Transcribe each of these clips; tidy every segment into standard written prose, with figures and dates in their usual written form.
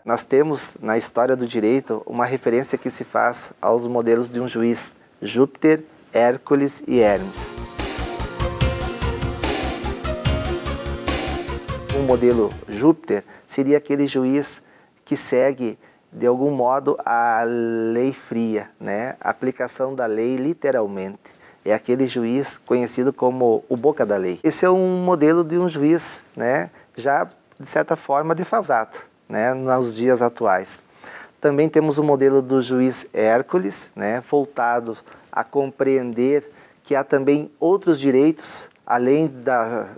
Nós temos na história do direito uma referência que se faz aos modelos de um juiz: Júpiter, Hércules e Hermes. O modelo Júpiter seria aquele juiz que segue, de algum modo, a lei fria, né? A aplicação da lei literalmente. É aquele juiz conhecido como o boca da lei. Esse é um modelo de um juiz, né? Já, de certa forma, defasado, né? Nos dias atuais. Também temos o modelo do juiz Hércules, né? Voltado a compreender que há também outros direitos, além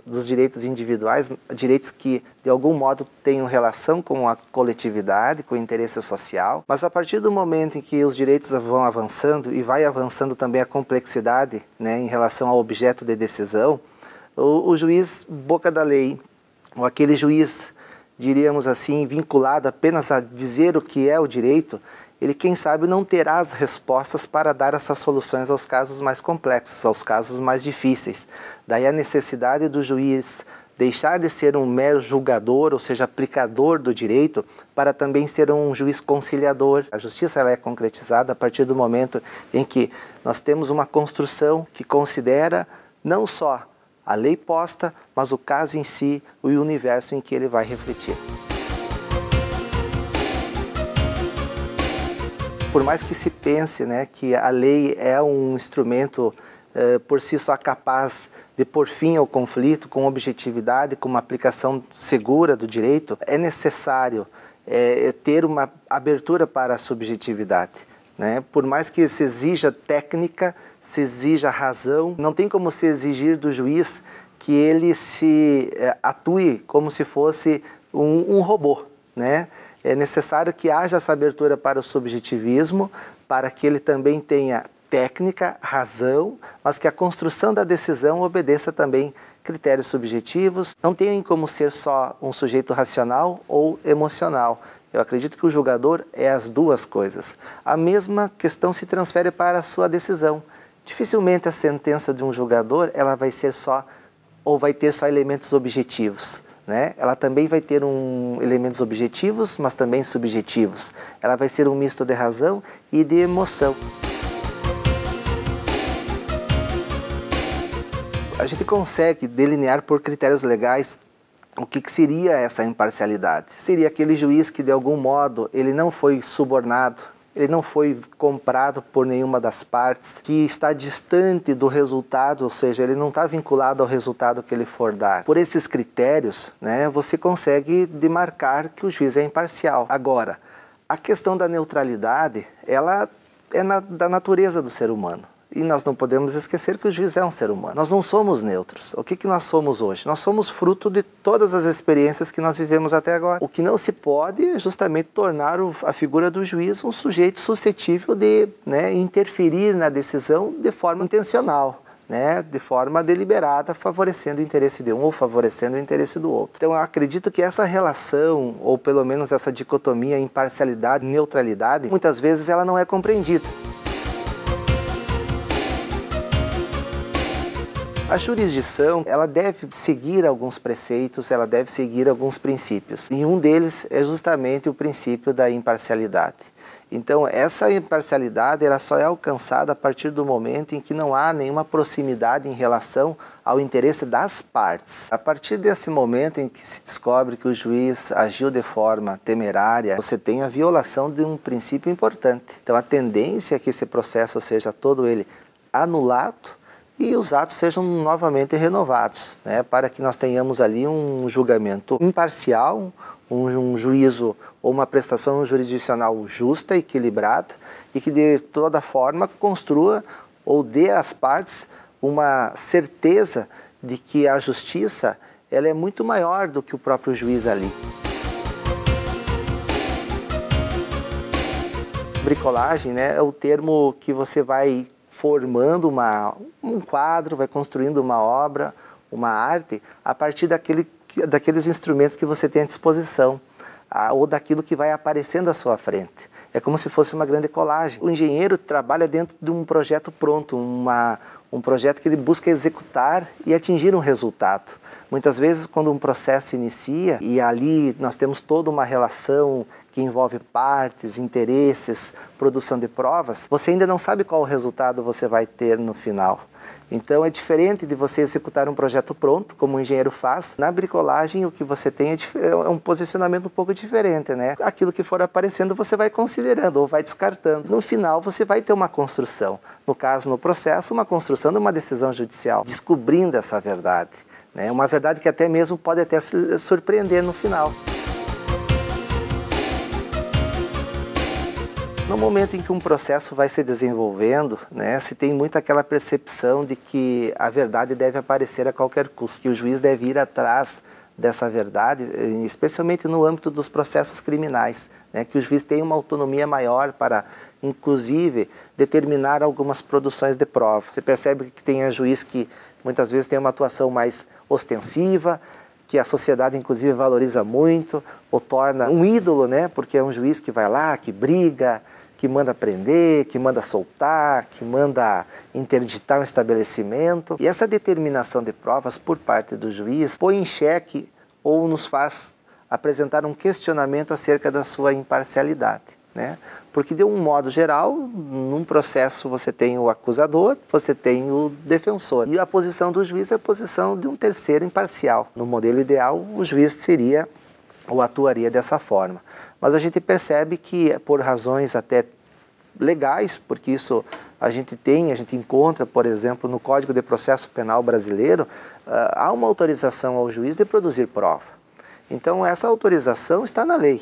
dos direitos individuais, direitos que de algum modo tenham relação com a coletividade, com o interesse social. Mas a partir do momento em que os direitos vão avançando e vai avançando também a complexidade, né, em relação ao objeto de decisão, o juiz boca da lei, ou aquele juiz, diríamos assim, vinculado apenas a dizer o que é o direito, ele, quem sabe, não terá as respostas para dar essas soluções aos casos mais complexos, aos casos mais difíceis. Daí a necessidade do juiz deixar de ser um mero julgador, ou seja, aplicador do direito, para também ser um juiz conciliador. A justiça ela é concretizada a partir do momento em que nós temos uma construção que considera não só a lei posta, mas o caso em si, o universo em que ele vai refletir. Por mais que se pense, né, que a lei é um instrumento por si só capaz de pôr fim ao conflito com objetividade, com uma aplicação segura do direito, é necessário ter uma abertura para a subjetividade, né? Por mais que se exija técnica, se exija razão, não tem como se exigir do juiz que ele se atue como se fosse um robô, né? É necessário que haja essa abertura para o subjetivismo, para que ele também tenha técnica, razão, mas que a construção da decisão obedeça também critérios subjetivos. Não tem como ser só um sujeito racional ou emocional. Eu acredito que o julgador é as duas coisas. A mesma questão se transfere para a sua decisão. Dificilmente a sentença de um julgador ela vai ser só, ou vai ter só elementos objetivos, né? Ela também vai ter elementos objetivos, mas também subjetivos. Ela vai ser um misto de razão e de emoção. A gente consegue delinear por critérios legais o que seria essa imparcialidade. Seria aquele juiz que, de algum modo, ele não foi subornado, ele não foi comprado por nenhuma das partes, que está distante do resultado, ou seja, ele não está vinculado ao resultado que ele for dar. Por esses critérios, né, você consegue demarcar que o juiz é imparcial. Agora, a questão da neutralidade, ela é da natureza do ser humano. E nós não podemos esquecer que o juiz é um ser humano. Nós não somos neutros. O que nós somos hoje? Nós somos fruto de todas as experiências que nós vivemos até agora. O que não se pode é justamente tornar a figura do juiz um sujeito suscetível de, né, interferir na decisão de forma intencional, né, de forma deliberada, favorecendo o interesse de um ou favorecendo o interesse do outro. Então eu acredito que essa relação, ou pelo menos essa dicotomia imparcialidade, neutralidade, muitas vezes ela não é compreendida. A jurisdição, ela deve seguir alguns preceitos, ela deve seguir alguns princípios. E um deles é justamente o princípio da imparcialidade. Então, essa imparcialidade ela só é alcançada a partir do momento em que não há nenhuma proximidade em relação ao interesse das partes. A partir desse momento em que se descobre que o juiz agiu de forma temerária, você tem a violação de um princípio importante. Então, a tendência é que esse processo seja todo ele anulado e os atos sejam novamente renovados, né, para que nós tenhamos ali um julgamento imparcial, um juízo ou uma prestação jurisdicional justa, equilibrada e que de toda forma construa ou dê às partes uma certeza de que a justiça ela é muito maior do que o próprio juiz ali. Bricolagem, né, é o termo que você vai formando um quadro, vai construindo uma obra, uma arte, a partir daqueles instrumentos que você tem à disposição, ou daquilo que vai aparecendo à sua frente. É como se fosse uma grande colagem. O engenheiro trabalha dentro de um projeto pronto, um projeto que ele busca executar e atingir um resultado. Muitas vezes, quando um processo inicia e ali nós temos toda uma relação que envolve partes, interesses, produção de provas, você ainda não sabe qual o resultado você vai ter no final. Então é diferente de você executar um projeto pronto, como o engenheiro faz. Na bricolagem o que você tem é um posicionamento um pouco diferente, né? Aquilo que for aparecendo você vai considerando ou vai descartando. No final você vai ter uma construção. No caso, no processo, uma construção de uma decisão judicial, descobrindo essa verdade, né? Uma verdade que até mesmo pode até se surpreender no final. No momento em que um processo vai se desenvolvendo, né, se tem muito aquela percepção de que a verdade deve aparecer a qualquer custo, que o juiz deve ir atrás dessa verdade, especialmente no âmbito dos processos criminais, né, que o juiz tem uma autonomia maior para, inclusive, determinar algumas produções de prova. Você percebe que tem juiz que muitas vezes tem uma atuação mais ostensiva, que a sociedade inclusive valoriza muito, ou torna um ídolo, né, porque é um juiz que vai lá, que briga, que manda prender, que manda soltar, que manda interditar um estabelecimento. E essa determinação de provas por parte do juiz põe em xeque ou nos faz apresentar um questionamento acerca da sua imparcialidade, né? Porque, de um modo geral, num processo você tem o acusador, você tem o defensor. E a posição do juiz é a posição de um terceiro imparcial. No modelo ideal, o juiz seria ou atuaria dessa forma. Mas a gente percebe que, por razões até legais, porque isso a gente encontra, por exemplo, no Código de Processo Penal brasileiro, há uma autorização ao juiz de produzir prova. Então, essa autorização está na lei.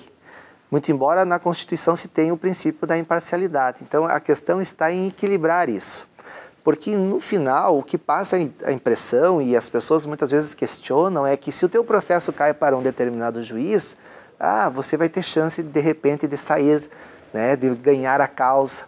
Muito embora na Constituição se tenha o princípio da imparcialidade. Então, a questão está em equilibrar isso. Porque, no final, o que passa a impressão, e as pessoas muitas vezes questionam, é que se o teu processo cai para um determinado juiz, você vai ter chance, de repente, de sair, né, de ganhar a causa.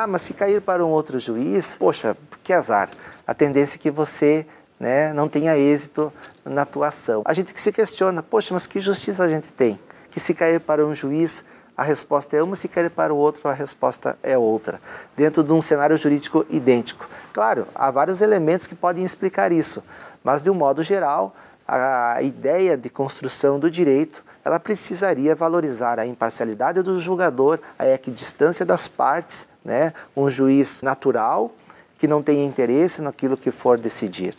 Mas se cair para um outro juiz, poxa, que azar. A tendência é que você, né, não tenha êxito na atuação. A gente que se questiona, poxa, mas que justiça a gente tem? Que se cair para um juiz, a resposta é uma, se cair para o outro, a resposta é outra, dentro de um cenário jurídico idêntico. Claro, há vários elementos que podem explicar isso, mas de um modo geral, a ideia de construção do direito, ela precisaria valorizar a imparcialidade do julgador, a equidistância das partes, né? Um juiz natural, que não tenha interesse naquilo que for decidir.